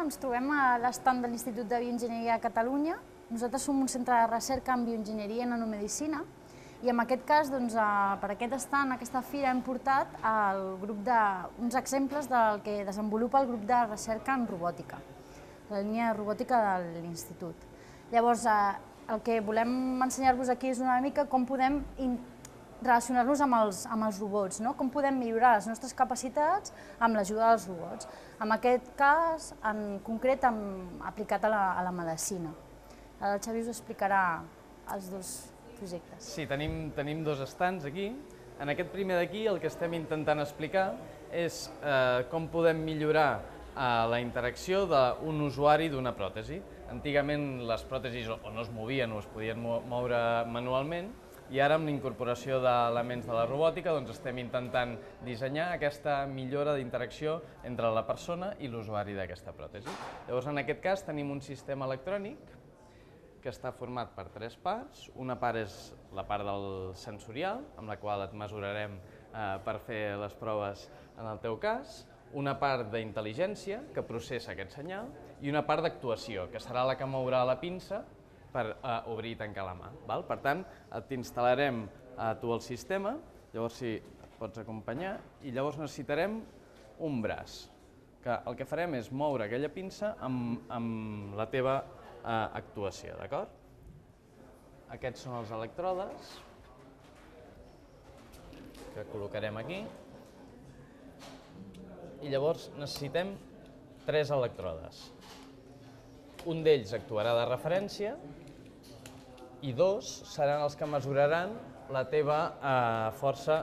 ens trobem a l'estand de l'Institut de Bioenginyeria de Catalunya. Nosaltres som un centre de recerca en bioenginyeria i nanomedicina i en aquest cas, per aquest estand, aquesta fira, hem portat uns exemples del que desenvolupa el grup de recerca en robòtica, la línia de robòtica de l'Institut. Llavors, el que volem ensenyar-vos aquí és una mica com podem relacionar-nos amb els robots, com podem millorar les nostres capacitats amb l'ajuda dels robots. En aquest cas, en concret, aplicat a la medicina. El Xavi us explicarà els dos projectes. Sí, tenim dos estands aquí. En aquest primer d'aquí el que estem intentant explicar és com podem millorar la interacció d'un usuari d'una pròtesi. Antigament les pròtesis o no es movien o es podien moure manualment, i ara amb la incorporació d'elements de la robòtica estem intentant dissenyar aquesta millora d'interacció entre la persona i l'usuari d'aquesta pròtesi. Llavors, en aquest cas tenim un sistema electrònic que està format per tres parts. Una part és la part del sensorial, amb la qual et mesurarem per fer les proves en el teu cas, una part d'intel·ligència, que processa aquest senyal, i una part d'actuació, que serà la que mourà la pinça per obrir i tancar la mà. Per tant, t'instal·larem a tu el sistema, llavors si et pots acompanyar, i llavors necessitarem un braç, que el que farem és moure aquella pinça amb la teva actuació, d'acord? Aquests són els elèctrodes que col·locarem aquí, i llavors necessitem tres elèctrodes. Un d'ells actuarà de referència i dos seran els que mesuraran la teva força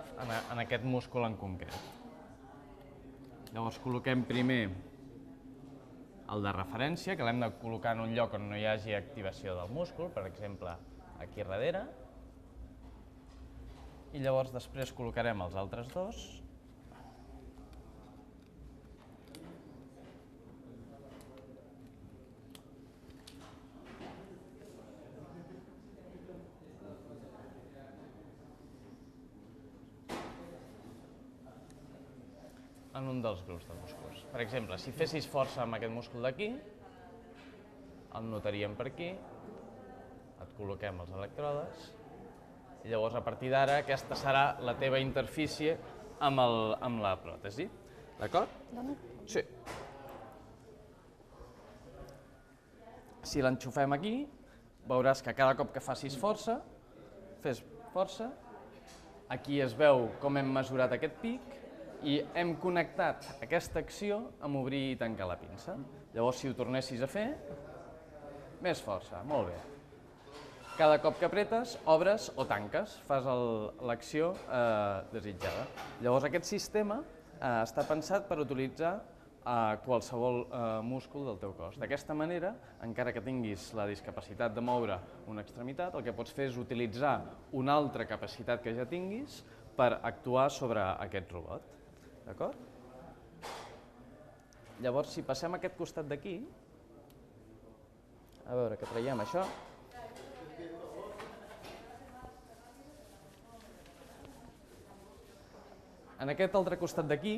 en aquest múscul en concret. Llavors col·loquem primer el de referència, que l'hem de col·locar en un lloc on no hi hagi activació del múscul, per exemple, aquí darrere. I llavors després col·locarem els altres dos. En un dels grups de músculs. Per exemple, si fessis força amb aquest múscul d'aquí, el notaríem per aquí, et col·loquem els elèctrodes, i llavors a partir d'ara aquesta serà la teva interfície amb la pròtesi. D'acord? Sí. Si l'enxufem aquí, veuràs que cada cop que facis força, fes força, aquí es veu com hem mesurat aquest pic, i hem connectat aquesta acció amb obrir i tancar la pinça. Llavors, si ho tornessis a fer, més força, molt bé. Cada cop que apretes, obres o tanques, fas l'acció desitjada. Llavors, aquest sistema està pensat per utilitzar qualsevol múscul del teu cos. D'aquesta manera, encara que tinguis la discapacitat de moure una extremitat, el que pots fer és utilitzar una altra capacitat que ja tinguis per actuar sobre aquest robot. D'acord? Llavors, si passem a aquest costat d'aquí, a veure que traiem això. En aquest altre costat d'aquí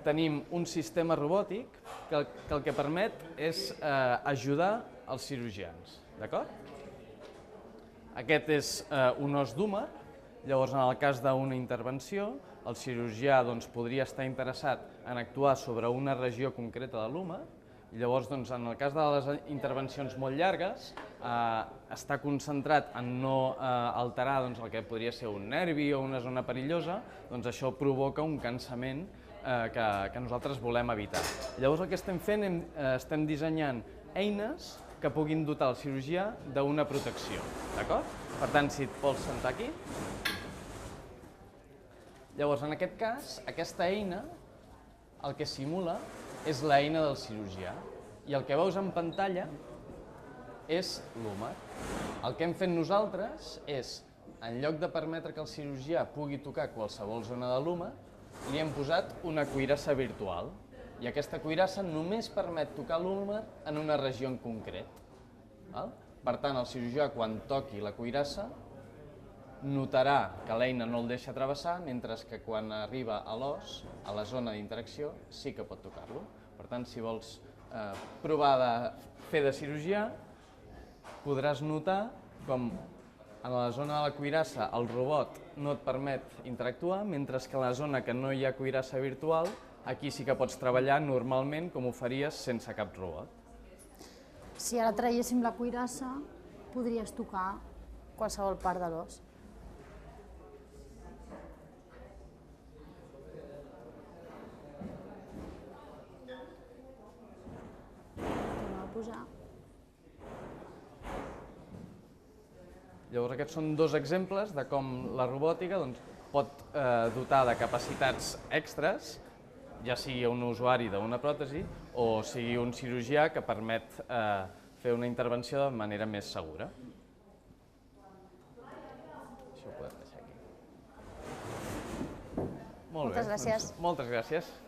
tenim un sistema robòtic que el que permet és ajudar els cirurgians. D'acord? Aquest és un os d'húmer. Llavors, en el cas d'una intervenció, el cirurgià podria estar interessat en actuar sobre una regió concreta de l'húmer, i llavors, en el cas de les intervencions molt llargues, està concentrat en no alterar el que podria ser un nervi o una zona perillosa, doncs això provoca un cansament que nosaltres volem evitar. Llavors, el que estem fent, estem dissenyant eines que puguin dotar el cirurgià d'una protecció, d'acord? Per tant, si et vols sentar aquí. Llavors, en aquest cas, aquesta eina, el que simula és l'eina del cirurgià, i el que veus en pantalla és l'húmer. El que hem fet nosaltres és, en lloc de permetre que el cirurgià pugui tocar qualsevol zona de l'húmer, li hem posat una cuirassa virtual, i aquesta cuirassa només permet tocar l'húmer en una regió en concret. Per tant, el cirurgià, quan toqui la cuirassa, notarà que l'eina no el deixa travessar, mentre que quan arriba a l'os, a la zona d'interacció, sí que pot tocar-lo. Per tant, si vols provar de fer de cirurgià, podràs notar com a la zona de la cuirassa el robot no et permet interactuar, mentre que a la zona que no hi ha cuirassa virtual, aquí sí que pots treballar normalment com ho faries sense cap robot. Si ara traiéssim la cuirassa, podries tocar qualsevol part de l'os. Tornem a posar. Llavors aquests són dos exemples de com la robòtica pot dotar de capacitats extres, ja sigui un usuari d'una pròtesi o sigui un cirurgià que permet fer una intervenció de manera més segura. Això ho podem deixar aquí. Molt bé. Moltes gràcies. Moltes gràcies.